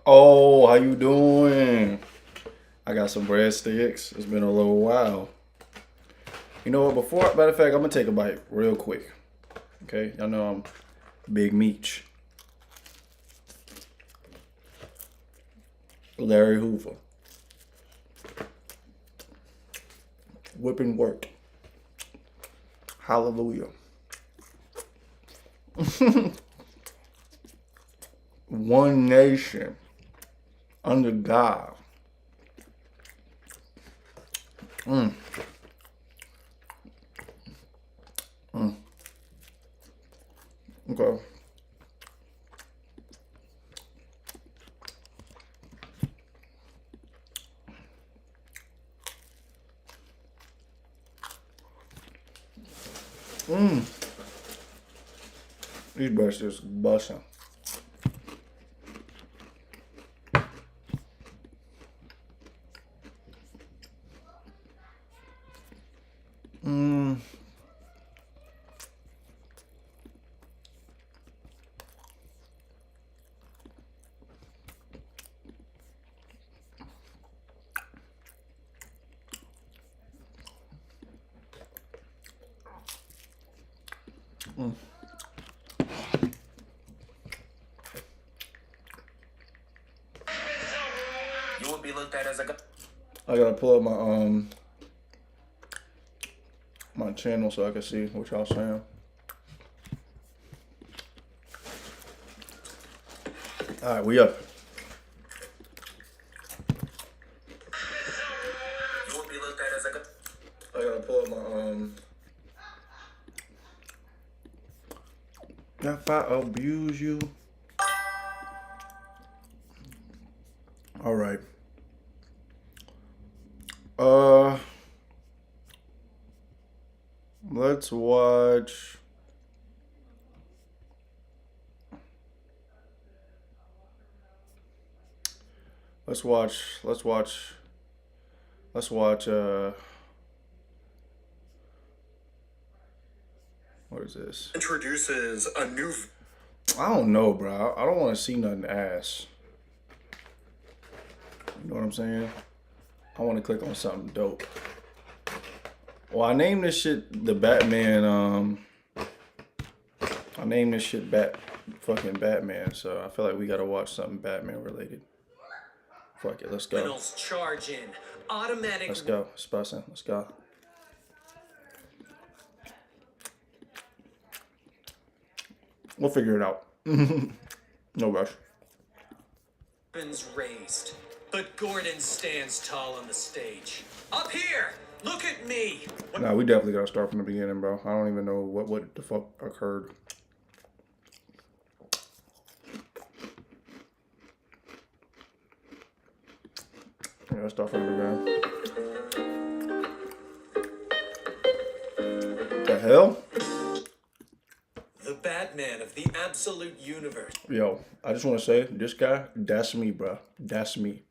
Oh, how you doing? I got some breadsticks. It's been a little while. You know what? Before, matter of fact, I'm gonna take a bite real quick. Okay, y'all know I'm Big Meech, Larry Hoover, whipping work. Hallelujah. One nation under God. Mm. Mm. Okay. Mm. These breadsticks busting. Mm. Mm. You would be looked at as a. I gotta pull up my channel so I can see what y'all saying. All right, we up. You would be looked at as a. I gotta pull up my If I abuse you. All right. Let's watch. Let's watch. Let's watch. Let's watch. What is this? Introduces a new. I don't know, bro. I don't want to see nothing ass. You know what I'm saying? I want to click on something dope. Well, I named this shit the Batman. I named this shit fucking Batman. So I feel like we gotta watch something Batman related. Fuck it, let's go. Charge in. Automatic. Let's go. Spussin'. Let's go. We'll figure it out. No rush. Weapons raised, but Gordon stands tall on the stage. Up here, look at me. Nah, we definitely gotta start from the beginning, bro. I don't even know what the fuck occurred. Yeah, let's start from the beginning. The hell? The Batman of the absolute universe Yo, I just want to say, this guy, that's me, bro. That's me.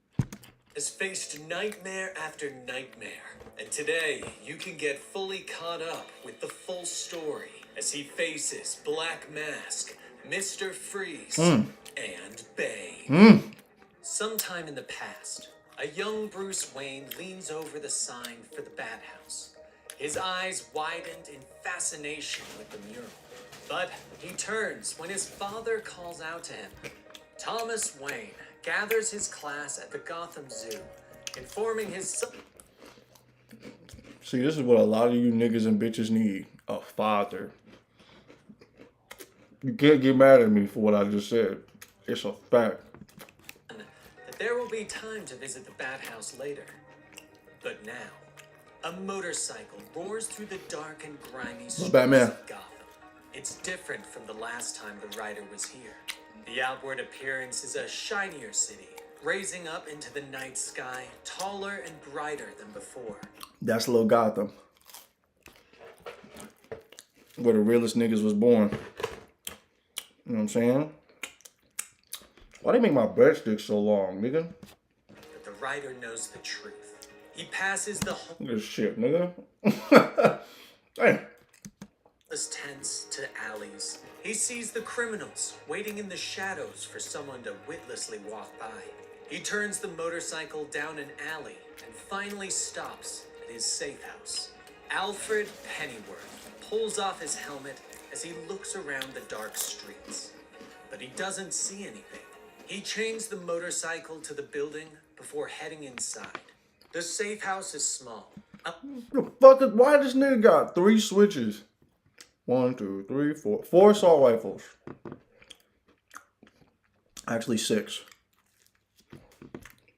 has faced nightmare after nightmare. And today, you can get fully caught up with the full story as he faces Black Mask, Mr. Freeze, and Bane. Sometime in the past, a young Bruce Wayne leans over the sign for the Bat House. His eyes widened in fascination with the mural. But he turns when his father calls out to him. Thomas Wayne gathers his class at the Gotham Zoo, informing his son. See, this is what a lot of you niggas and bitches need. A father. You can't get mad at me for what I just said. It's a fact. That there will be time to visit the Bat House later. But now, a motorcycle roars through the dark and grimy streets Batman. of Gotham. It's different from the last time the rider was here. The outward appearance is a shinier city, raising up into the night sky, taller and brighter than before. That's Lil Gotham. Where the realest niggas was born. You know what I'm saying? Why they make my breadsticks so long, nigga? But the rider knows the truth. He passes the whole. Look at this shit, nigga. Damn. Tents to alleys. He sees the criminals waiting in the shadows for someone to witlessly walk by. He turns the motorcycle down an alley and finally stops at his safe house. Alfred Pennyworth pulls off his helmet as he looks around the dark streets. But he doesn't see anything. He chains the motorcycle to the building before heading inside. The safe house is small. The fuck is, why this nigga got 3 switches? 1, 2, 3, 4. 4 assault rifles. Actually 6.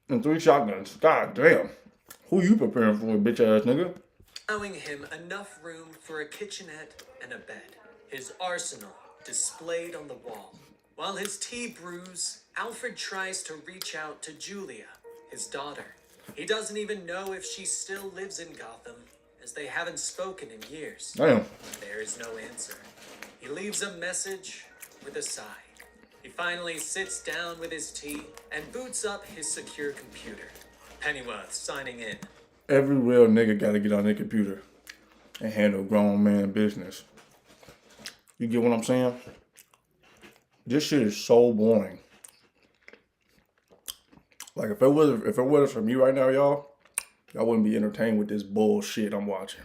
And 3 shotguns. God damn. Who you preparing for, bitch ass nigga? Allowing him enough room for a kitchenette and a bed. His arsenal displayed on the wall. While his tea brews, Alfred tries to reach out to Julia, his daughter. He doesn't even know if she still lives in Gotham, as they haven't spoken in years. Damn. There is no answer. He leaves a message with a sigh. He finally sits down with his tea and boots up his secure computer. Pennyworth signing in. Every real nigga gotta get on their computer and handle grown man business. You get what I'm saying? This shit is so boring. Like if it was from you right now, y'all wouldn't be entertained with this bullshit I'm watching.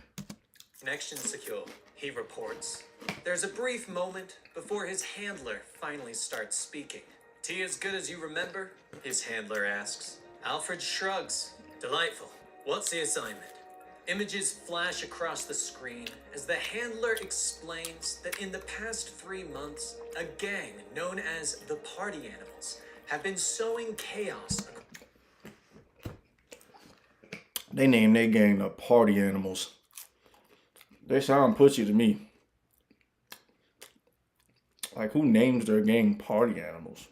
Connection secure, he reports. There's a brief moment before his handler finally starts speaking. Tea as good as you remember? His handler asks. Alfred shrugs. Delightful. What's the assignment? Images flash across the screen as the handler explains that in the past 3 months, a gang known as the Party Animals have been sowing chaos. They named their gang the Party Animals. They sound pushy to me. Like, who names their gang Party Animals?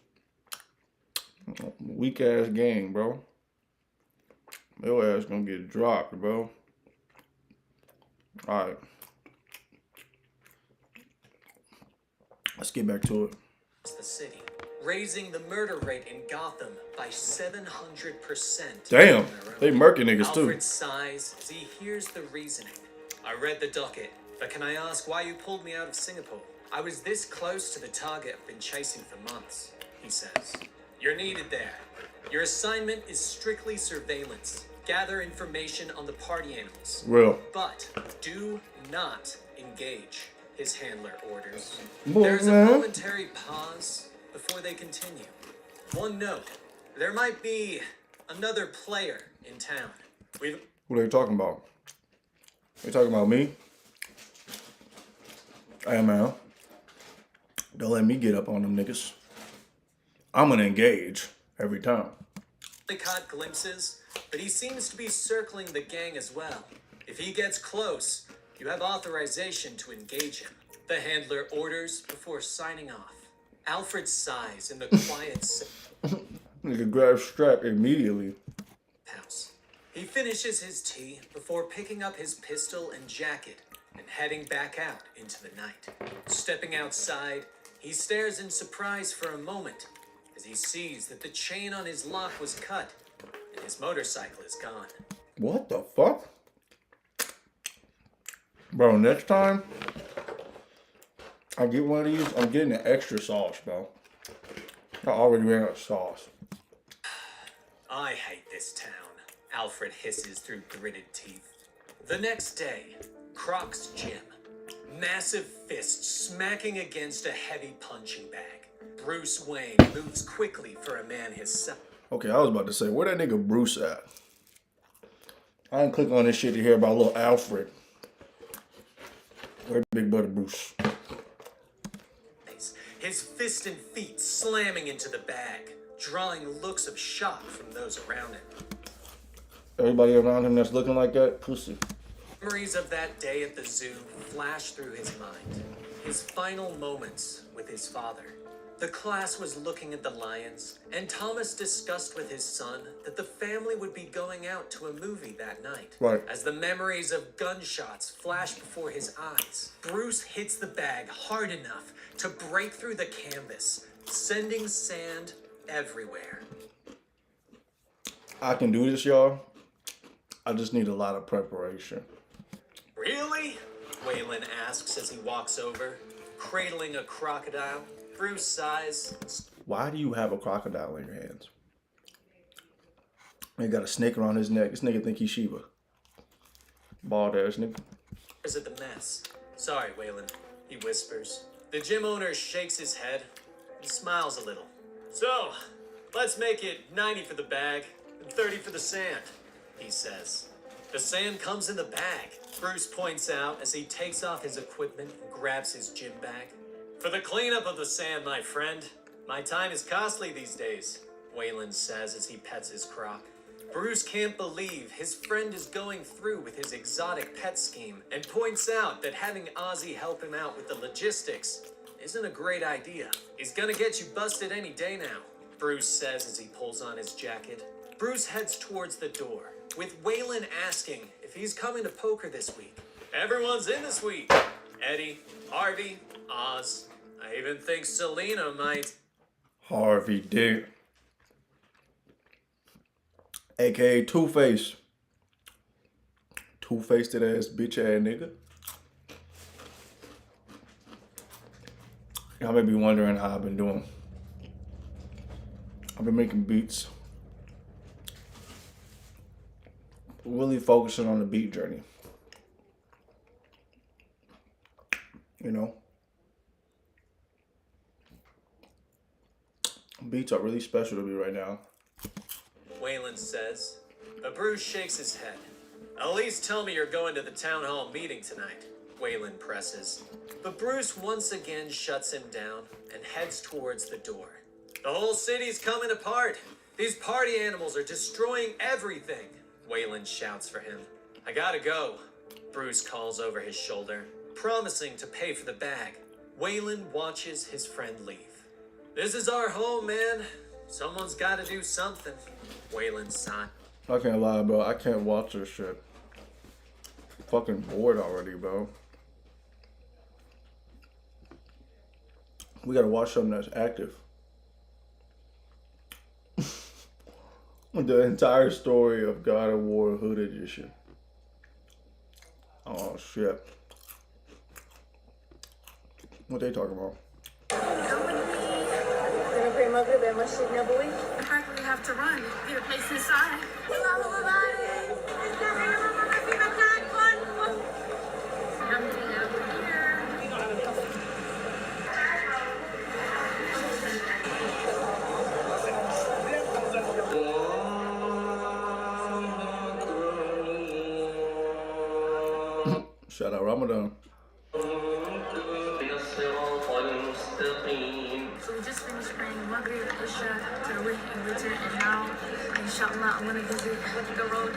Weak ass gang, bro. Your ass gonna get dropped, bro. Alright. Let's get back to it. The city, raising the murder rate in Gotham by 700%. Damn, they murking niggas too. Alfred sighs as he hears the reasoning. I read the docket, but can I ask why you pulled me out of Singapore? I was this close to the target I've been chasing for months, he says. You're needed there. Your assignment is strictly surveillance. Gather information on the party animals. Real. But do not engage, his handler orders. Boy, There's a man. momentary pause before they continue. One note, there might be another player in town. Who they talking about? They talking about me? Hey man, don't let me get up on them niggas. I'm gonna engage every time. They caught glimpses, but he seems to be circling the gang as well. If he gets close, you have authorization to engage him. The handler orders before signing off. Alfred sighs in the quiet Nigga grab strap immediately. house. He finishes his tea before picking up his pistol and jacket and heading back out into the night. Stepping outside, he stares in surprise for a moment as he sees that the chain on his lock was cut and his motorcycle is gone. What the fuck? Bro, next time I get one of these, I'm getting an extra sauce, bro. I already ran out of sauce. I hate this town, Alfred hisses through gritted teeth. The next day, Croc's gym. Massive fist smacking against a heavy punching bag. Bruce Wayne moves quickly for a man his size. Okay, I was about to say, where that nigga Bruce at? I didn't click on this shit to hear about little Alfred. Where big brother Bruce? His fist and feet slamming into the bag, drawing looks of shock from those around him. Everybody around him that's looking like that, pussy. Memories of that day at the zoo flash through his mind. His final moments with his father. The class was looking at the lions, and Thomas discussed with his son that the family would be going out to a movie that night. Right. As the memories of gunshots flash before his eyes, Bruce hits the bag hard enough to break through the canvas, sending sand everywhere. I can do this, y'all. I just need a lot of preparation. Really? Waylon asks as he walks over, cradling a crocodile. Bruce sighs. Why do you have a crocodile in your hands? He got a snake around his neck. This nigga think he's Shiva. Bald ass nigga. Is at the mess. Sorry, Waylon, he whispers. The gym owner shakes his head and smiles a little. So, let's make it 90 for the bag and 30 for the sand, he says. The sand comes in the bag, Bruce points out as he takes off his equipment and grabs his gym bag. For the cleanup of the sand, my friend. My time is costly these days, Waylon says as he pets his croc. Bruce can't believe his friend is going through with his exotic pet scheme and points out that having Ozzy help him out with the logistics isn't a great idea. He's gonna get you busted any day now, Bruce says as he pulls on his jacket. Bruce heads towards the door, with Waylon asking if he's coming to poker this week. Everyone's in this week. Eddie, Harvey, Oz. I even think Selena might. Harvey Dick. AKA Two-Face. Two-faced ass bitch ass nigga. Y'all may be wondering how I've been doing. I've been making beats. Really focusing on the beat journey. You know? Beats are really special to me right now. Waylon says, but Bruce shakes his head. At least tell me you're going to the town hall meeting tonight, Waylon presses. But Bruce once again shuts him down and heads towards the door. The whole city's coming apart. These party animals are destroying everything, Waylon shouts for him. I gotta go, Bruce calls over his shoulder, promising to pay for the bag. Waylon watches his friend leave. This is our home, man. Someone's gotta do something, Waylon sighed. I can't lie, bro. I can't watch this shit. I'm fucking bored already, bro. We gotta watch something that's active. The entire story of God of War Hood Edition. Oh shit. What they talking about? In fact, we have to run. Get a place inside. Shout out Ramadan. So we just finished praying Maghrib, Isha, Tarawih, and Witr, and now, inshallah, I'm gonna visit the road.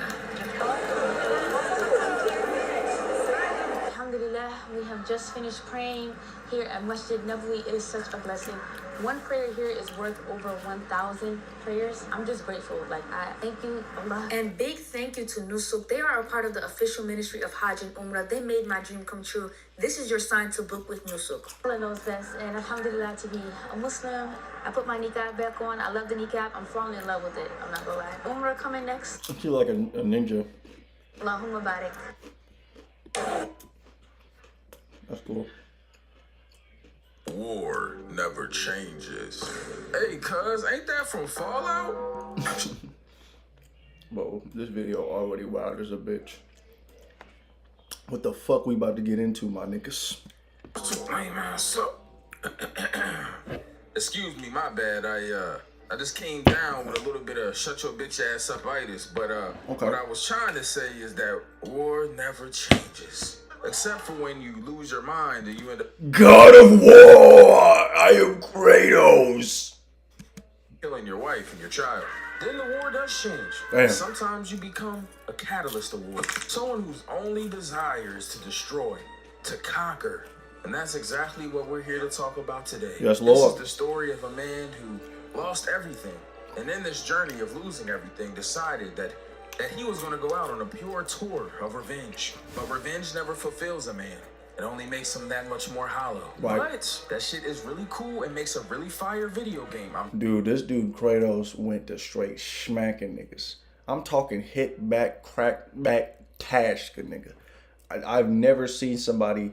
Alhamdulillah, we have just finished praying here at Masjid Nabawi. It is such a blessing. One prayer here is worth over 1,000 prayers. I'm just grateful. I thank you, Allah. And big thank you to Nusuk. They are a part of the official ministry of Hajj and Umrah. They made my dream come true. This is your sign to book with Nusuk. Allah knows best. And alhamdulillah to be a Muslim. I put my niqab back on. I love the niqab. I'm falling in love with it. I'm not gonna lie. Umrah coming next. You like a ninja. Allahumma barik. That's cool. War never changes. Hey, cuz, ain't that from Fallout? Bro, this video already wild as a bitch. What the fuck we about to get into, my niggas? Lame ass up. Excuse me, my bad. I just came down with a little bit of shut your bitch ass up itis, but okay. What I was trying to say is that war never changes. Except for when you lose your mind and you end up God of War! I am Kratos! killing your wife and your child. Then the war does change. Damn. Sometimes you become a catalyst of war. Someone whose only desire is to destroy, to conquer. And that's exactly what we're here to talk about today. Yes, Lord. This is the story of a man who lost everything. And in this journey of losing everything, decided that he was going to go out on a pure tour of revenge. But revenge never fulfills a man. It only makes him that much more hollow. Right. But that shit is really cool and makes a really fire video game. Dude, this dude Kratos went to straight smacking niggas. I'm talking hit back, crack back, task a nigga. I've never seen somebody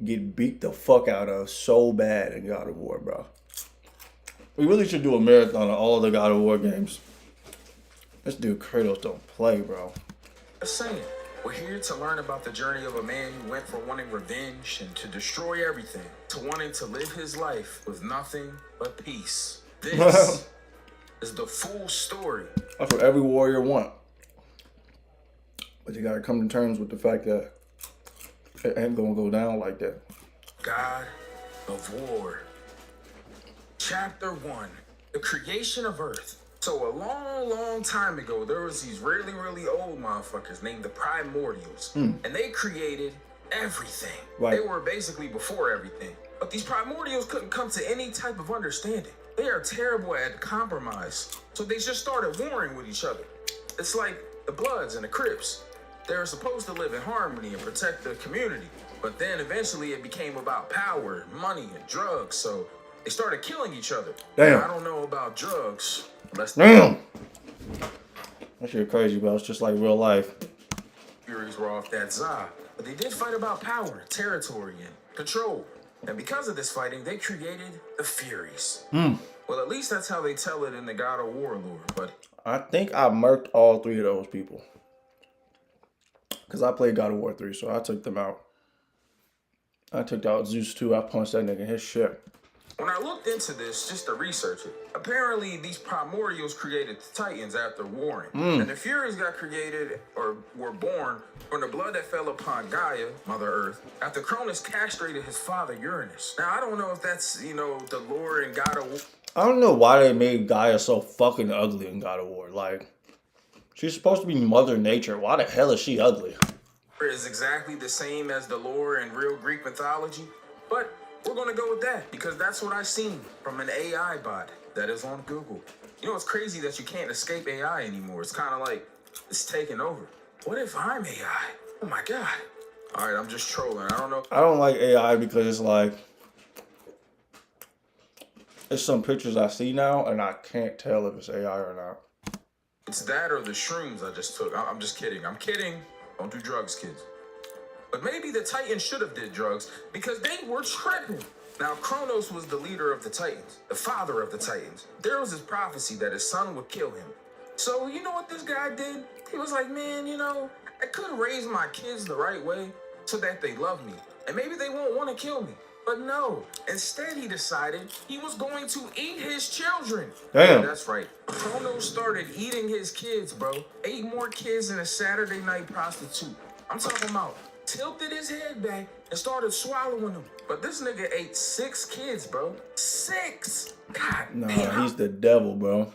get beat the fuck out of so bad in God of War, bro. We really should do a marathon of all the God of War games. This dude Kratos don't play, bro. Just saying, we're here to learn about the journey of a man who went from wanting revenge and to destroy everything to wanting to live his life with nothing but peace. This is the full story. That's what every warrior wants. But you gotta come to terms with the fact that it ain't gonna go down like that. God of War. Chapter 1. The creation of Earth. So a long time ago, there was these really old motherfuckers named the Primordials. And they created everything. Right. They were basically before everything. But these Primordials couldn't come to any type of understanding. They are terrible at compromise. So they just started warring with each other. It's like the Bloods and the Crips. They're supposed to live in harmony and protect the community. But then eventually it became about power, money, and drugs. So they started killing each other. Damn. Now, I don't know about drugs. Damn. That shit crazy, bro. It's just like real life. Furies were off that za. But they did fight about power, territory, and control. And because of this fighting, they created the Furies. Well, at least that's how they tell it in the God of War lore. But I think I murked all 3 of those people. Because I played God of War 3, so I took them out. I took out Zeus 2. I punched that nigga in his shit. when I looked into this just to research it, apparently these primordials created the Titans after warring. And the Furies got created or were born from the blood that fell upon Gaia, Mother Earth, after Cronus castrated his father Uranus. Now, I don't know if that's, the lore in God of War. I don't know why they made Gaia so fucking ugly in God of War. Like, she's supposed to be Mother Nature. Why the hell is she ugly? Is exactly the same as the lore in real Greek mythology, but we're gonna go with that because that's what I seen from an AI bot that is on Google. It's crazy that you can't escape AI anymore. It's kind of like it's taking over. What if I'm AI? Oh my god. All right, I'm just trolling. I don't know. I don't like AI because it's like, it's some pictures I see now and I can't tell if it's AI or not. It's that or the shrooms I just took. I'm just kidding. I'm kidding. Don't do drugs, kids. But maybe the Titans should have did drugs because they were tripping. Now, Kronos was the leader of the Titans, the father of the Titans. There was this prophecy that his son would kill him. So, you know what this guy did? He was like, man, I could raise my kids the right way so that they love me. And maybe they won't want to kill me. But no, instead he decided he was going to eat his children. Damn. Yeah, that's right. Kronos started eating his kids, bro. 8 more kids than a Saturday night prostitute. I'm talking about tilted his head back and started swallowing them. But this nigga ate 6 kids, bro. 6! God Nah, damn. he's the devil, bro.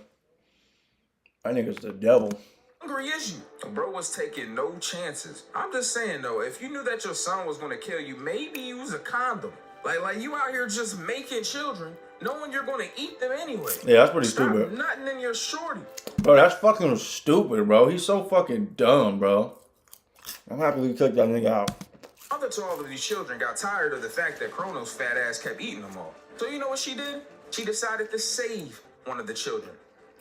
That nigga's the devil. How hungry is you? Bro was taking no chances. I'm just saying, though, if you knew that your son was going to kill you, maybe use a condom. Like you out here just making children, knowing you're gonna eat them anyway. Yeah, that's pretty Stop stupid. nutting in your shorty. Bro, that's fucking stupid, bro. He's so fucking dumb, bro. I'm happy we took that nigga out. Mother to all of these children got tired of the fact that Kronos' fat ass kept eating them all. So you know what she did? She decided to save one of the children.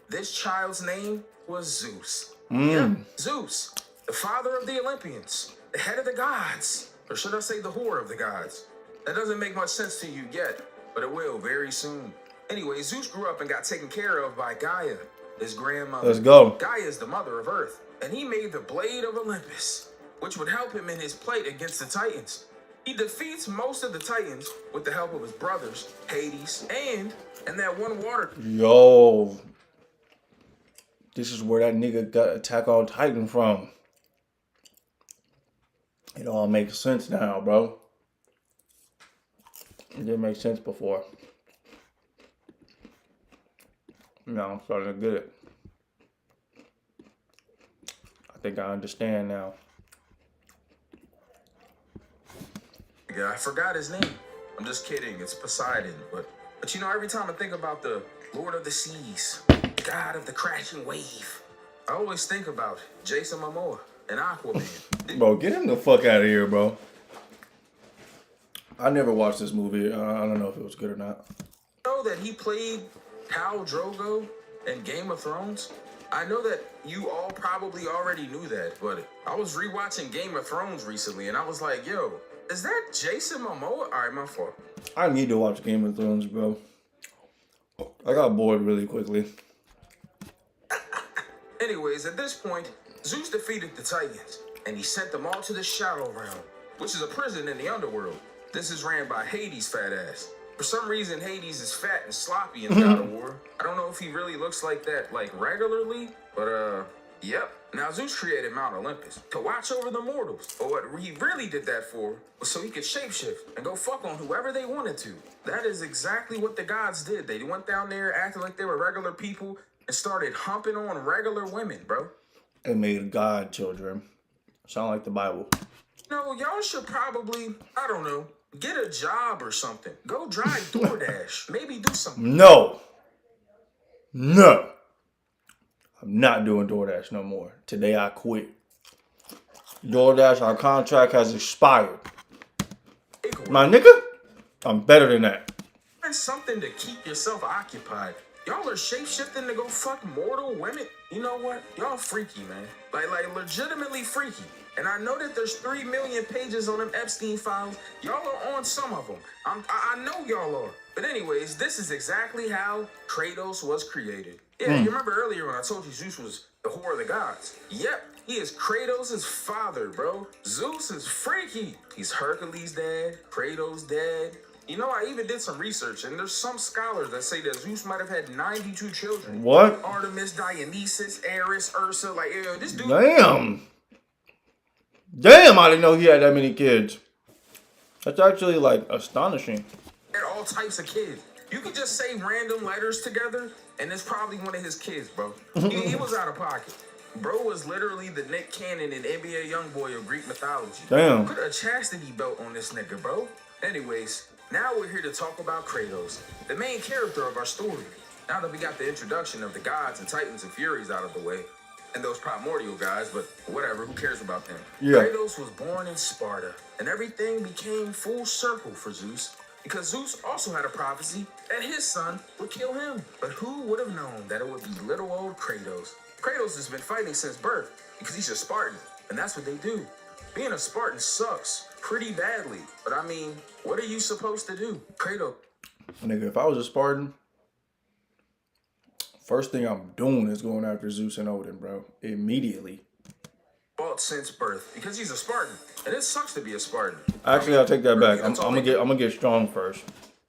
This child's name was Zeus. Yeah, Zeus, the father of the Olympians, the head of the gods, or should I say the whore of the gods. That doesn't make much sense to you yet, but it will very soon. Anyway, Zeus grew up and got taken care of by Gaia, his grandmother. Let's go. Gaia is the mother of Earth, and he made the Blade of Olympus, which would help him in his plight against the Titans. He defeats most of the Titans with the help of his brothers, Hades, and that one water. Yo. This is where that nigga got Attack on Titan from. It all makes sense now, bro. It didn't make sense before. Now I'm starting to get it. I think I understand now. Yeah, I forgot his name. I'm just kidding. It's Poseidon. But every time I think about the Lord of the Seas, God of the crashing wave, I always think about Jason Momoa and Aquaman. Bro, get him the fuck out of here, bro. I never watched this movie. I don't know if it was good or not. You know that he played Khal Drogo in Game of Thrones? I know that you all probably already knew that, but I was rewatching Game of Thrones recently, and I was like, yo, is that Jason Momoa? All right, my fault. I need to watch Game of Thrones, bro. I got bored really quickly. Anyways, at this point, Zeus defeated the Titans, and he sent them all to the Shadow Realm, which is a prison in the underworld. This is ran by Hades' fat ass. For some reason, Hades is fat and sloppy in God of War. I don't know if he really looks like that, like, regularly, but, yep. Now, Zeus created Mount Olympus to watch over the mortals, but what he really did that for was so he could shapeshift and go fuck on whoever they wanted to. That is exactly what the gods did. They went down there acting like they were regular people and started humping on regular women, bro. It made God children. Sound like the Bible. No, y'all should probably, I don't know, get a job or something. Go drive DoorDash. Maybe do something. No. No. I'm not doing DoorDash no more. Today I quit. DoorDash, our contract has expired. My nigga, I'm better than that. Find something to keep yourself occupied. Y'all are shapeshifting to go fuck mortal women. You know what? Y'all freaky, man. Like legitimately freaky. And I know that there's 3 million pages on them Epstein files. Y'all are on some of them. I know y'all are. But anyways, this is exactly how Kratos was created. Yeah, you remember earlier when I told you Zeus was the whore of the gods? Yep, he is Kratos' father, bro. Zeus is freaky. He's Hercules' dad, Kratos' dad. You know, I even did some research, and there's some scholars that say that Zeus might have had 92 children. What? Artemis, Dionysus, Ares, Ursa, like, yo, this dude... Damn, I didn't know he had that many kids. That's actually, like, astonishing. Had all types of kids. You could just say random letters together, and it's probably one of his kids, bro. He was out of pocket. Bro was literally the Nick Cannon and NBA Youngboy of Greek mythology. Damn. Put a chastity belt on this nigga, bro. Anyways, now we're here to talk about Kratos, the main character of our story. Now that we got the introduction of the gods and titans and furies out of the way, and those primordial guys, but whatever, who cares about them? Yeah. Kratos was born in Sparta, and everything became full circle for Zeus, because Zeus also had a prophecy that his son would kill him. But who would have known that it would be little old Kratos? Kratos has been fighting since birth, because he's a Spartan, and that's what they do. Being a Spartan sucks pretty badly, but I mean, what are you supposed to do? Kratos. Nigga, if I was a Spartan, first thing I'm doing is going after Zeus and Odin, bro. Immediately. Fought since birth because he's a Spartan, and it sucks to be a Spartan. Actually, I'll take that back. I'm gonna get strong first.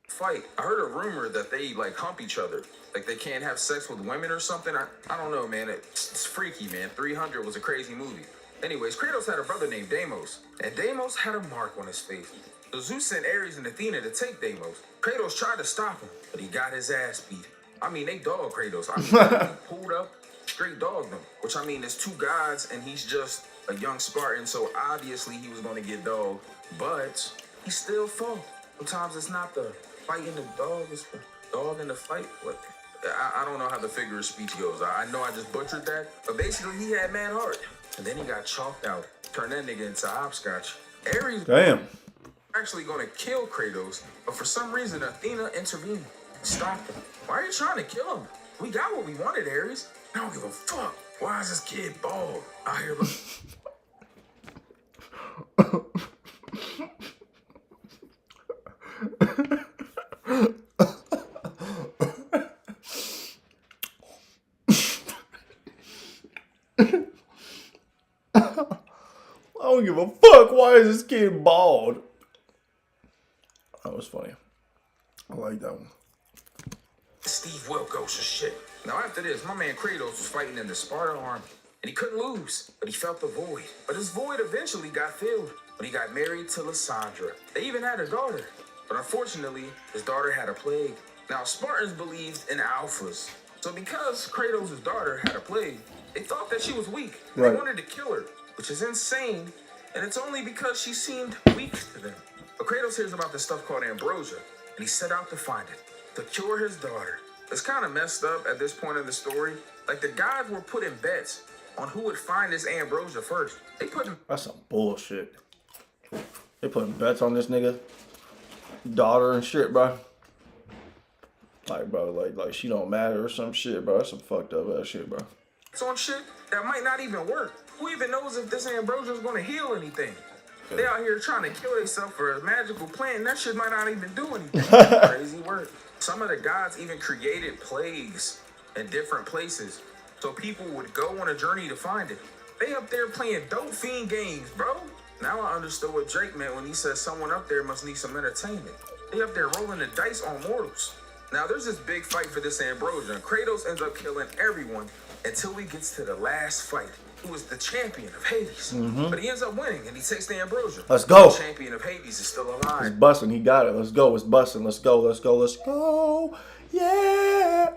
Fight. I heard a rumor that they like hump each other, like they can't have sex with women or something. I don't know, man. It's freaky, man. 300 was a crazy movie. Anyways, Kratos had a brother named Deimos, and Deimos had a mark on his face. So Zeus sent Ares and Athena to take Deimos. Kratos tried to stop him, but he got his ass beat. I mean, they dogged Kratos. I mean, he pulled up, straight dogged them. Which, I mean, there's two gods, and he's just a young Spartan, so obviously he was going to get dogged. But he still fought. Sometimes it's not the fight in the dog, it's the dog in the fight. What? I don't know how the figure of speech goes. I know I just butchered that. But basically, he had man heart. And then he got chalked out. Turned that nigga into hopscotch. Ares... Damn. Actually going to kill Kratos, but for some reason, Athena intervened. Stopped him. Why are you trying to kill him? We got what we wanted, Ares. I don't give a fuck. Why is this kid bald? Out here look. I don't give a fuck. Why is this kid bald? That was funny. I like that one. Steve Wilkos shit. Now after this, my man Kratos was fighting in the Sparta army, and he couldn't lose, but he felt the void. But his void eventually got filled when he got married to Lysandra. They even had a daughter, but unfortunately, his daughter had a plague. Now Spartans believed in alphas, so because Kratos' daughter had a plague, they thought that she was weak. And Right. They wanted to kill her, which is insane, and it's only because she seemed weak to them. But Kratos hears about this stuff called ambrosia, and he set out to find it, to cure his daughter. It's kind of messed up at this point in the story. Like, the gods were putting bets on who would find this ambrosia first. They put... That's some bullshit. They putting bets on this nigga daughter and shit, bro. Like, bro, like she don't matter or some shit, bro. That's some fucked up ass shit, bro. on shit that might not even work. Who even knows if this ambrosia is going to heal anything? They out here trying to kill themselves for a magical plant, and that shit might not even do anything. Crazy work. Some of the gods even created plagues in different places, so people would go on a journey to find it. They up there playing dope fiend games, bro. Now I understood what Drake meant when he said someone up there must need some entertainment. They up there rolling the dice on mortals. Now there's this big fight for this ambrosia, and Kratos ends up killing everyone until he gets to the last fight. Who is the champion of Hades. But he ends up winning, and he takes the ambrosia. Let's go. The champion of Hades is still alive. It's busting. He got it. Let's go. It's busting. Let's go. Let's go. Let's go. Yeah.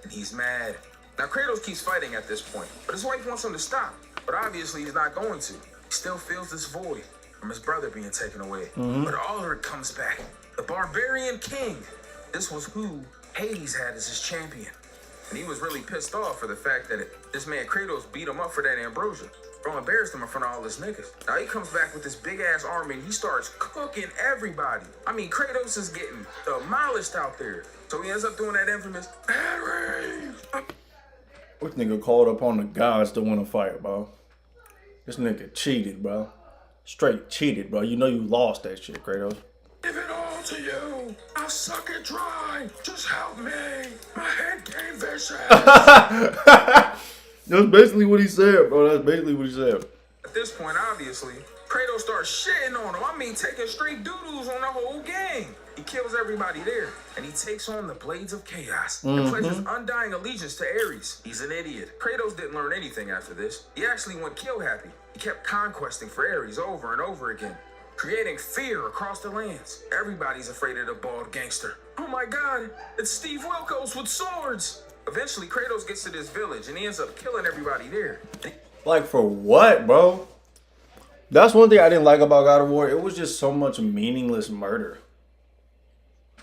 And he's mad. Now Kratos keeps fighting at this point, but his wife wants him to stop. But obviously he's not going to. He still feels this void from his brother being taken away. But Ulrich comes back. The barbarian king. This was who Hades had as his champion. And he was really pissed off for the fact that this man Kratos beat him up for that ambrosia. Bro embarrassed him in front of all his niggas. Now he comes back with this big ass army and he starts cooking everybody. I mean, Kratos is getting demolished out there. So he ends up doing that infamous Henry. This nigga called upon the gods to win a fight, bro. This nigga cheated, bro. Straight cheated, bro. You know you lost that shit, Kratos. Give it all to you. I'll suck it dry. Just help me. My head game vicious. That's basically what he said, bro. That's basically what he said. At this point, obviously, Kratos starts shitting on him. I mean, taking straight doo-doos on the whole gang. He kills everybody there, and he takes on the Blades of Chaos and pledges undying allegiance to Ares. He's an idiot. Kratos didn't learn anything after this. He actually went kill happy. He kept conquesting for Ares over and over again, creating fear across the lands. Everybody's afraid of the bald gangster. Oh my god, it's Steve Wilkos with swords! Eventually, Kratos gets to this village, and he ends up killing everybody there. Like, for what, bro? That's one thing I didn't like about God of War. It was just so much meaningless murder.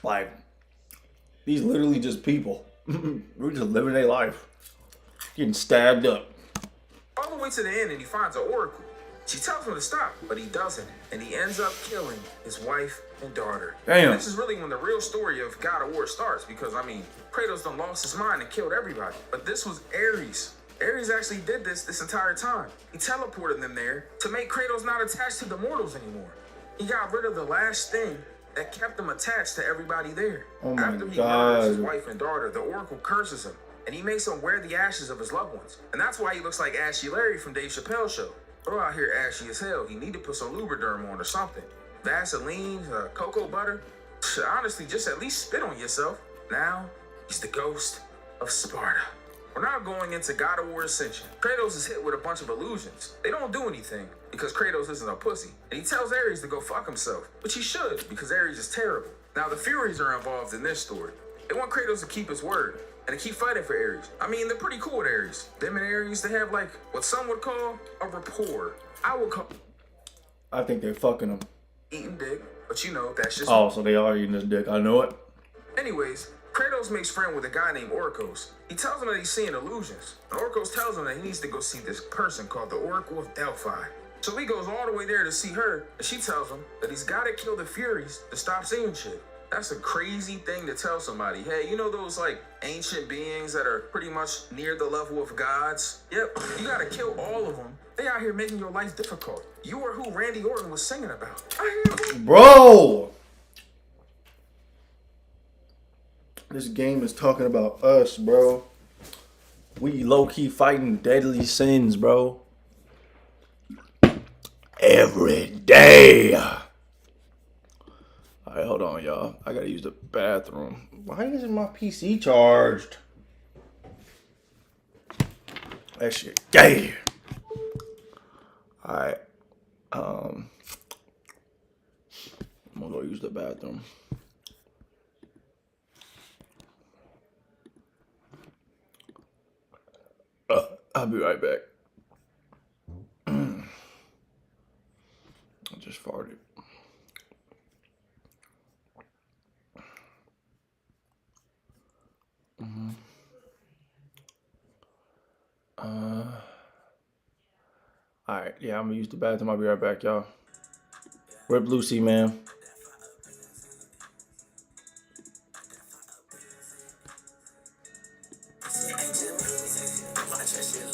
Like, these literally just people. We're just living their life. Getting stabbed up. All the way to the end, and he finds an oracle. She tells him to stop, but he doesn't. And he ends up killing his wife and daughter. Damn. And this is really when the real story of God of War starts, because, I mean, Kratos done lost his mind and killed everybody. But this was Ares. Ares actually did this entire time. He teleported them there to make Kratos not attached to the mortals anymore. He got rid of the last thing that kept him attached to everybody there. Oh my After he God. murders his wife and daughter, the oracle curses him, and he makes him wear the ashes of his loved ones. And that's why he looks like Ashy Larry from Dave Chappelle's show. Bro out here ashy as hell. He need to put some Lubriderm on or something. Vaseline, cocoa butter. Honestly, just at least spit on yourself. Now, he's the ghost of Sparta. We're now going into God of War Ascension. Kratos is hit with a bunch of illusions. They don't do anything because Kratos isn't a pussy. And he tells Ares to go fuck himself, which he should because Ares is terrible. Now the Furies are involved in this story. They want Kratos to keep his word and to keep fighting for Ares. I mean, they're pretty cool with Ares. Them and Ares, they have like what some would call a rapport. I would call... I think they're fucking him. Eating dick, but you know, that's just... Oh, so they are eating this dick. I know it. Anyways, Kratos makes friend with a guy named Orcos. He tells him that he's seeing illusions. And Orcos tells him that he needs to go see this person called the Oracle of Delphi. So he goes all the way there to see her, and she tells him that he's got to kill the Furies to stop seeing shit. That's a crazy thing to tell somebody. Hey, you know those like ancient beings that are pretty much near the level of gods? Yep, you got to kill all of them. They out here making your life difficult. You are who Randy Orton was singing about. Bro! This game is talking about us, bro. We low-key fighting deadly sins, bro. Every day. Alright, hold on, y'all. I gotta use the bathroom. Why isn't my PC charged? That shit gay. Alright. I'm gonna go use the bathroom. I'll be right back. I just farted. Alright, yeah, I'm gonna use the bathroom. I'll be right back, y'all. Rip Lucy, man. Watch that shit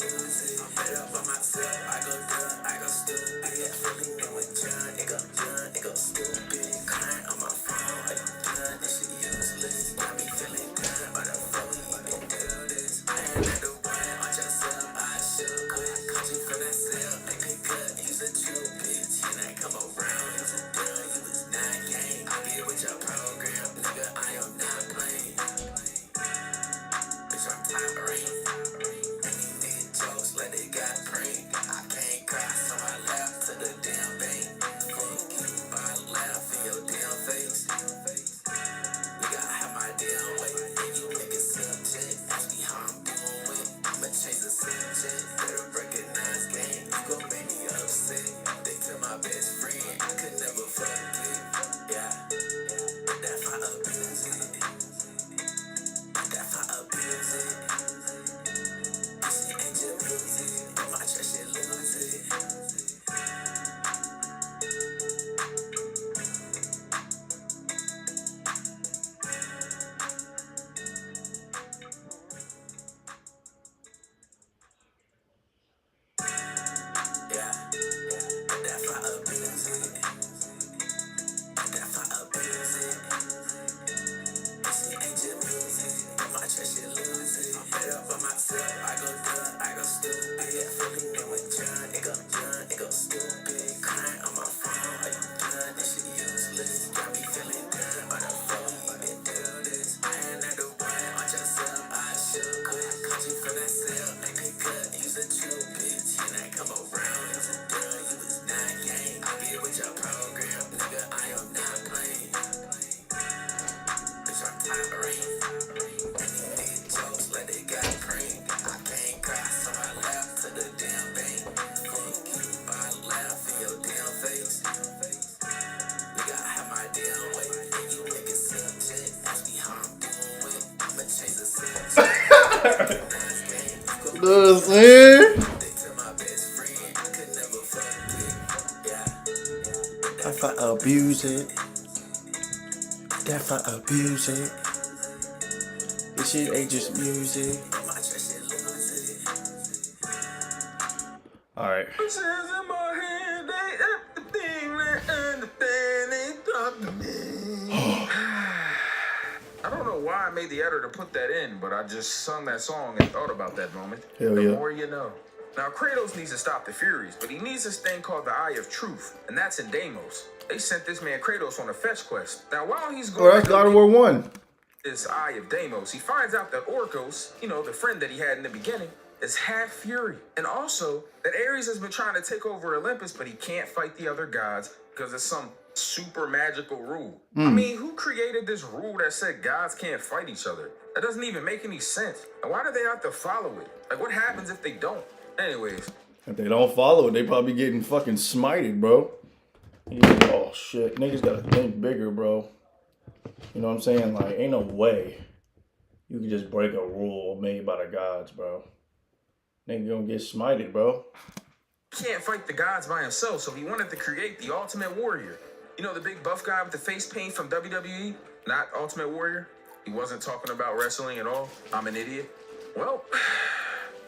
You know what I'm saying? If I abuse it, if I abuse it, this shit ain't just music. All right. I don't know why I made the editor put that in, but I just sung that song and thought about that moment. Hell The yeah. more you know. Now, Kratos needs to stop the Furies, but he needs this thing called the Eye of Truth, and that's in Deimos. They sent this man Kratos on a fetch quest. Now, while he's Oh, going that's God of War 1. this Eye of Deimos, he finds out that Orcos, the friend that he had in the beginning, is half Fury. And also, that Ares has been trying to take over Olympus, but he can't fight the other gods because of some super magical rule. I mean, who created this rule that said gods can't fight each other? That doesn't even make any sense. And why do they have to follow it? Like, what happens if they don't? Anyways. If they don't follow it, they probably getting fucking smited, bro. Yeah, oh shit, niggas gotta think bigger, bro. You know what I'm saying? Like, ain't no way you can just break a rule made by the gods, bro. Nigga gonna get smited, bro. He can't fight the gods by himself, so he wanted to create the Ultimate Warrior. You know, the big buff guy with the face paint from WWE? Not Ultimate Warrior? He wasn't talking about wrestling at all. I'm an idiot. Well,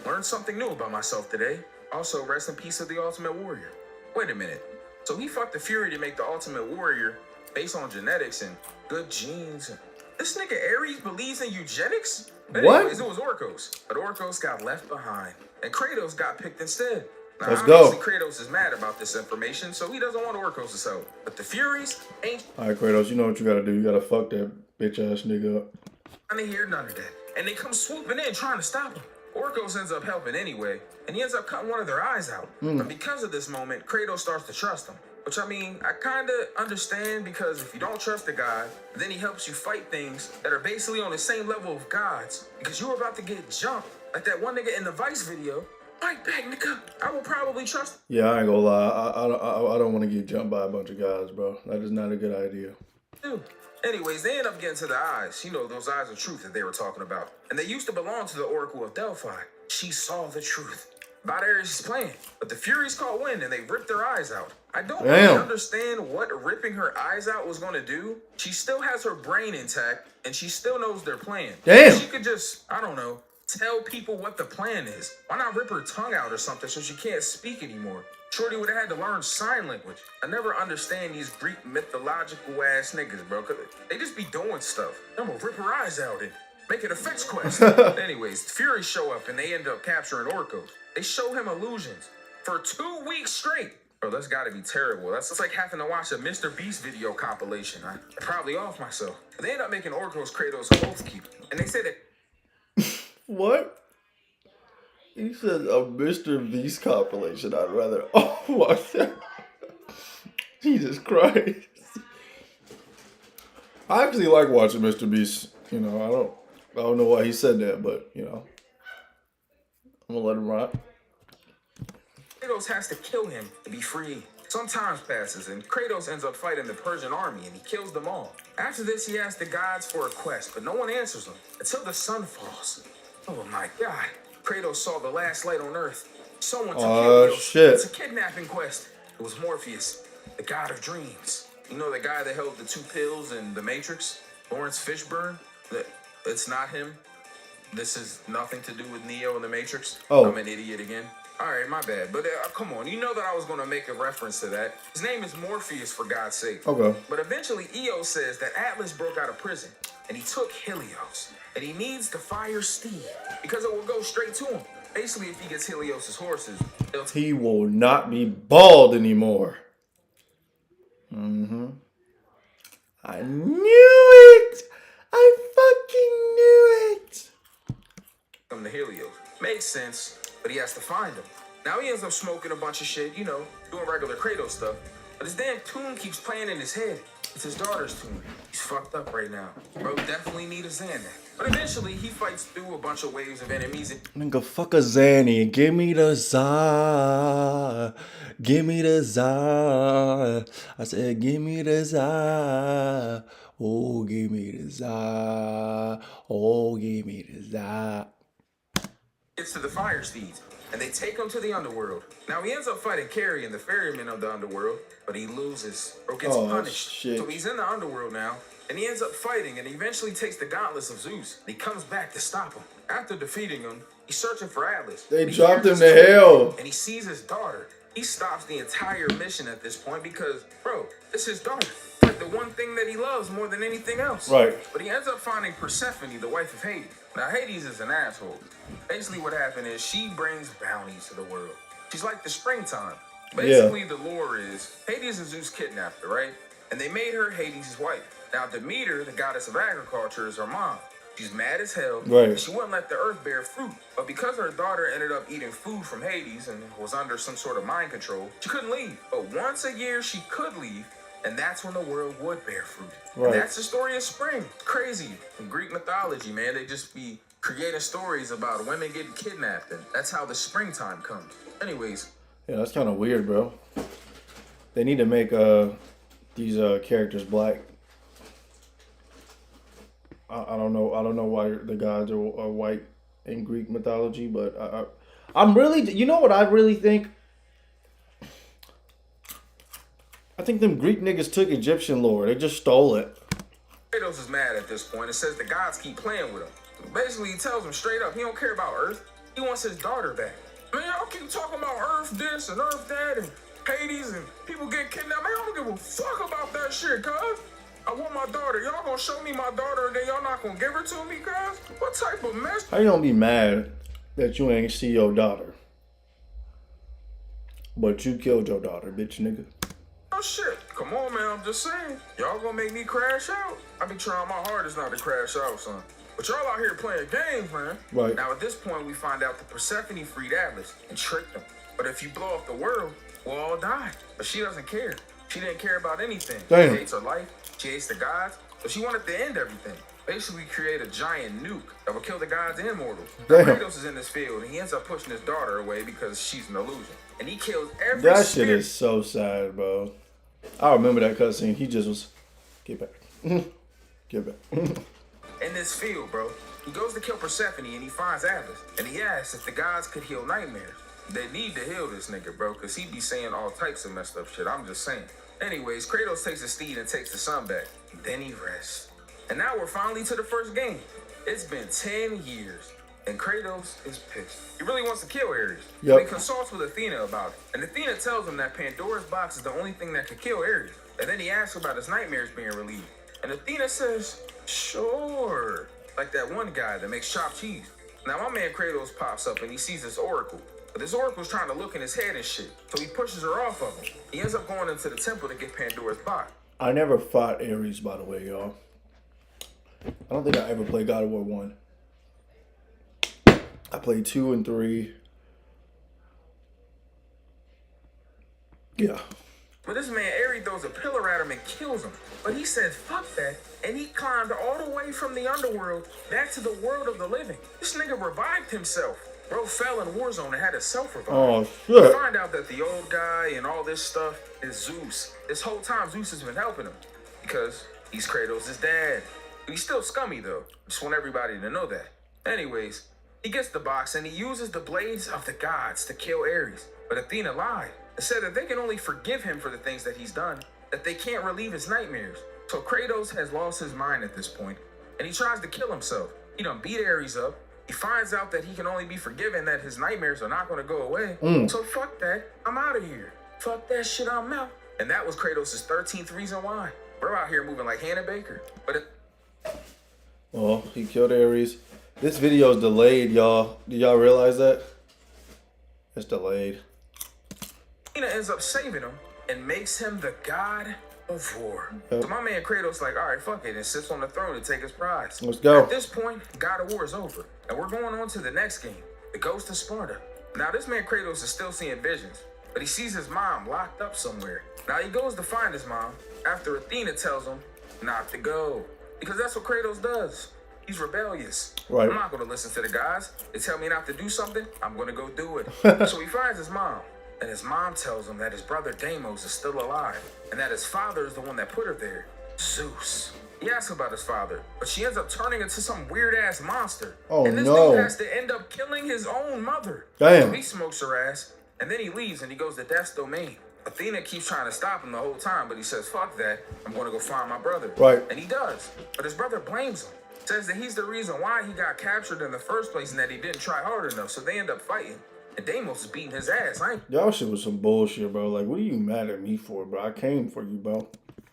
learned something new about myself today. Also, rest in peace of the Ultimate Warrior. Wait a minute. So he fucked the Fury to make the Ultimate Warrior based on genetics and good genes. This nigga Ares believes in eugenics? But What? anyways, it was Orcos. But Orcos got left behind. And Kratos got picked instead. Now, Let's go. obviously, Kratos is mad about this information, so he doesn't want Orcos to help. But the Furies ain't Alright, Kratos, you know what you gotta do. You gotta fuck that bitch ass nigga up. trying to hear none of that. And they come swooping in trying to stop him. Orcos ends up helping anyway, and he ends up cutting one of their eyes out. But because of this moment, Kratos starts to trust him. Which, I mean, I kind of understand, because if you don't trust a god, then he helps you fight things that are basically on the same level of gods. Because you're about to get jumped. Like that one nigga in the Vice video. Fight back, nigga. I will probably trust. Yeah, I ain't gonna lie. I don't want to get jumped by a bunch of guys, bro. That is not a good idea. Dude. Anyways, they end up getting to the eyes. You know, those eyes of truth that they were talking about. And they used to belong to the Oracle of Delphi. She saw the truth about Ares' plan. But the Furies caught wind and they ripped their eyes out. I don't really understand what ripping her eyes out was going to do. She still has her brain intact and she still knows their plan. Damn. She could just, I don't know, tell people what the plan is. Why not rip her tongue out or something so she can't speak anymore? Shorty would have had to learn sign language. I never understand these Greek mythological ass niggas, bro. Cause they just be doing stuff. I'm gonna rip her eyes out and Make it a fetch quest. Anyways, the Furies show up and they end up capturing Orko. They show him illusions for 2 weeks straight. Bro, that's gotta be terrible. That's just like having to watch a Mr. Beast video compilation. I'm probably off myself. They end up making Orko's Kratos oath keeper. And they say that... What? He said a Mr. Beast compilation. I'd rather... Oh, watch that. Jesus Christ. I actually like watching Mr. Beast. You know, I don't know why he said that, but, you know. I'm gonna let him rock. Kratos has to kill him to be free. Some time passes and Kratos ends up fighting the Persian army and he kills them all. After this, he asks the gods for a quest, but no one answers him until the sun falls. Oh my God. Kratos saw the last light on Earth. Someone took Helios. Shit. It's a kidnapping quest. It was Morpheus, the god of dreams. You know the guy that held the 2 pills in The Matrix? Lawrence Fishburne? It's not him. This is nothing to do with Neo in The Matrix. Oh. I'm an idiot again. All right, my bad. But come on, you know that I was going to make a reference to that. His name is Morpheus, for God's sake. Okay. But eventually, Io says that Atlas broke out of prison, and he took Helios, and he needs the fire steed, because it will go straight to him. Basically, if he gets Helios' horses, he will not be bald anymore. I knew it! I fucking knew it! Come to Helios. Makes sense, but he has to find him. Now he ends up smoking a bunch of shit, you know, doing regular Kratos stuff. But his damn tune keeps playing in his head. It's his daughter's tune. He's fucked up right now. Bro, definitely need a Xanax. But eventually, he fights through a bunch of waves of enemies. Nigga, fuck a Zanny. Give me the za. Give me the za. I said, give me the za. Oh, give me the za. Oh, give me the za. Gets to the fire steeds, and they take him to the underworld. Now he ends up fighting Carrion, the ferryman of the underworld, but he loses or gets punished. Shit. So he's in the underworld now, and he ends up fighting, and he eventually takes the gauntlets of Zeus. And he comes back to stop him. After defeating him, he's searching for Atlas. They dropped him to hell. And he sees his daughter. He stops the entire mission at this point because, bro, it's his daughter. Like the one thing that he loves more than anything else. Right. But he ends up finding Persephone, the wife of Hades. Now, Hades is an asshole. Basically, what happened is she brings bounties to the world. She's like the springtime. Basically, the lore is Hades and Zeus kidnapped her, right? And they made her Hades' wife. Now, Demeter, the goddess of agriculture, is her mom. She's mad as hell. Right. And she wouldn't let the earth bear fruit. But because her daughter ended up eating food from Hades and was under some sort of mind control, she couldn't leave. But once a year, she could leave. And that's when the world would bear fruit. Right. And that's the story of spring. Crazy. In Greek mythology, man, they just be creating stories about women getting kidnapped. And that's how the springtime comes. Anyways. Yeah, that's kind of weird, bro. They need to make these characters black. I don't know. I don't know why the gods are white in Greek mythology, but I'm really. You know what I really think? I think them Greek niggas took Egyptian lore. They just stole it. Kratos is mad at this point. It says the gods keep playing with him. Basically, he tells him straight up he don't care about Earth. He wants his daughter back. Man, y'all keep talking about Earth this and Earth that and Hades and people get kidnapped. Man, I don't give a fuck about that shit, cuz. I want my daughter. Y'all gonna show me my daughter and then y'all not gonna give her to me, cuz? What type of mess? How you gonna be mad that you ain't see your daughter? But you killed your daughter, bitch nigga. Oh shit. Come on, man. I'm just saying. Y'all gonna make me crash out? I be trying my hardest not to crash out, son. But y'all out here playing games, man. Right. Now at this point, we find out that Persephone freed Atlas and tricked him. But if you blow up the world, we'll all die. But she doesn't care. She didn't care about anything. Damn. She hates her life. She hates the gods. But she wanted to end everything. Basically create a giant nuke that would kill the gods and mortals. Damn. Kratos is in this field and he ends up pushing his daughter away because she's an illusion. And he kills every That shit spirit. is so sad, bro. I remember that cutscene. He just was, get back. Get back. In this field, bro. He goes to kill Persephone and he finds Atlas. And he asks if the gods could heal nightmares. They need to heal this nigga, bro, because he be saying all types of messed up shit. I'm just saying. Anyways, Kratos takes his steed and takes the sun back. Then he rests. And now we're finally to the first game. It's been 10 years. And Kratos is pissed. He really wants to kill Ares. Yep. So he consults with Athena about it. And Athena tells him that Pandora's box is the only thing that could kill Ares. And then he asks about his nightmares being relieved. And Athena says, sure. like that one guy that makes chopped cheese. Now my man Kratos pops up and he sees this oracle. But this oracle's trying to look in his head and shit, so he pushes her off of him. He ends up going into the temple to get Pandora's box. I never fought Ares, by the way, y'all. I don't think I ever played God of War 1. I played 2 and 3. Yeah. But this man Ares throws a pillar at him and kills him. But he says, fuck that. And he climbed all the way from the underworld back to the world of the living. This nigga revived himself. Bro fell in Warzone and had a self-revive. Oh, We shit. find out that the old guy and all this stuff is Zeus. This whole time Zeus has been helping him. Because he's Kratos' dad. But he's still scummy though. Just want everybody to know that. Anyways, he gets the box and he uses the blades of the gods to kill Ares. But Athena lied and said that they can only forgive him for the things that he's done, that they can't relieve his nightmares. So Kratos has lost his mind at this point, and he tries to kill himself. He done beat Ares up. He finds out that he can only be forgiven, that his nightmares are not going to go away. So fuck that. I'm out of here. Fuck that shit, I'm out. And that was Kratos' 13th reason why. We're out here moving like Hannah Baker. Well, he killed Ares. This video is delayed, y'all. Do y'all realize that? It's delayed. Athena ends up saving him and makes him the god of war. So my man Kratos like, all right, fuck it, and sits on the throne to take his prize. Let's go. At this point, God of War is over, and we're going on to the next game, the Ghost of Sparta. Now this man Kratos is still seeing visions, but he sees his mom locked up somewhere. Now he goes to find his mom after Athena tells him not to go, because that's what Kratos does. He's rebellious. Right. I'm not going to listen to the guys. They tell me not to do something, I'm going to go do it. So he finds his mom. And his mom tells him that his brother Deimos is still alive, and that his father is the one that put her there, Zeus. He asks about his father, but she ends up turning into some weird-ass monster. Oh, and this no. dude has to end up killing his own mother. Damn. So he smokes her ass, and then he leaves and he goes to Death's domain. Athena keeps trying to stop him the whole time, but he says, fuck that, I'm going to go find my brother. Right. And he does, but his brother blames him. Says that he's the reason why he got captured in the first place and that he didn't try hard enough, so they end up fighting. And Deimos is beating his ass. Y'all shit was some bullshit, bro. Like, what are you mad at me for, bro? I came for you, bro.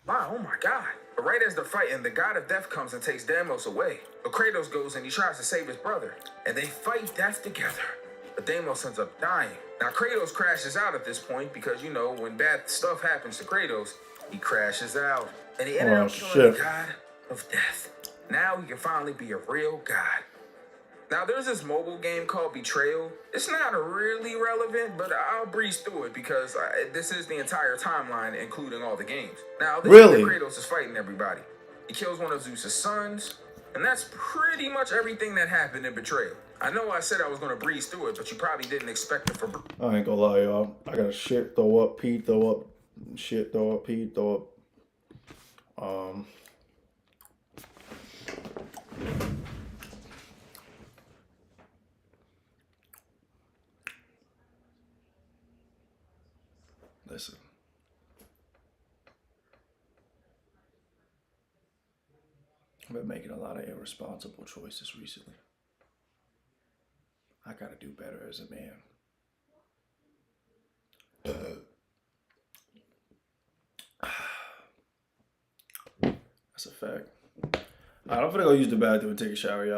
Wow, oh my God. But right as they're fighting, the god of death comes and takes Deimos away. But Kratos goes and he tries to save his brother. And they fight death together. But Deimos ends up dying. Now Kratos crashes out at this point because, you know, when bad stuff happens to Kratos, he crashes out. And he ended up killing the god of death. Now he can finally be a real god. Now, there's this mobile game called Betrayal. It's not really relevant, but I'll breeze through it because this is the entire timeline, including all the games. Now, this is where Kratos is fighting everybody. He kills one of Zeus' sons, and that's pretty much everything that happened in Betrayal. I know I said I was going to breeze through it, but you probably didn't expect it for... I ain't gonna lie, y'all. I got shit, throw up, pee, throw up, shit, throw up, pee, throw up. Listen. I've been making a lot of irresponsible choices recently. I gotta do better as a man. That's a fact. Alright, I'm gonna go use the bathroom and take a shower, y'all.